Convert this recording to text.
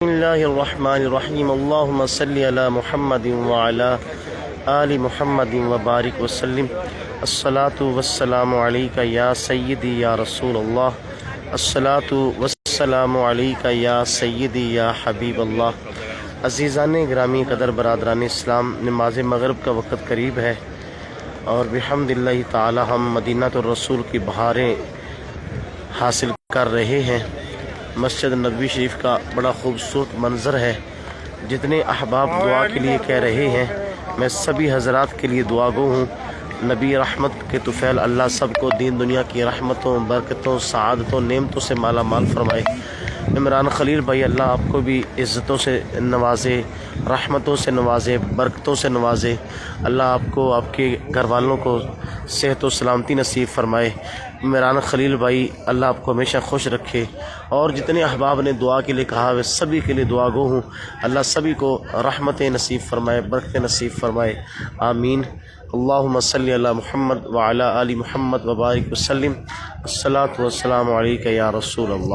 بسم اللہ الرحمن الرحیم اللہم صلی علی محمد وعلی آل محمد وبارک وسلم الصلاۃ والسلام علیک یا سیدی یا رسول اللہ الصلاۃ والسلام علیک یا سیدی یا حبیب اللہ۔ عزیزان گرامی قدر برادران اسلام، نماز مغرب کا وقت قریب ہے اور بحمد اللہ تعالی ہم مدینہ الرسول کی بہاریں حاصل کر رہے ہیں۔ مسجد نبوی شریف کا بڑا خوبصورت منظر ہے۔ جتنے احباب دعا کے لیے کہہ رہے ہیں، میں سبھی حضرات کے لیے دعا گو ہوں۔ نبی رحمت کے طفیل اللہ سب کو دین دنیا کی رحمتوں، برکتوں، سعادتوں، نعمتوں سے مالا مال فرمائے۔ عمران خلیل بھائی، اللہ آپ کو بھی عزتوں سے نوازے، رحمتوں سے نوازے، برکتوں سے نوازے۔ اللہ آپ کو، آپ کے گھر والوں کو صحت و سلامتی نصیب فرمائے۔ عمران خلیل بھائی، اللہ آپ کو ہمیشہ خوش رکھے، اور جتنے احباب نے دعا کے لیے کہا وہ سبھی کے لیے دعا گو ہوں۔ اللہ سبھی کو رحمتیں نصیب فرمائے، برکتیں نصیب فرمائے، آمین۔ اللہم صلی علی محمد وعلی آل محمد وبارک وسلم۔ الصلاۃ والسلام علیک یا رسول اللہ۔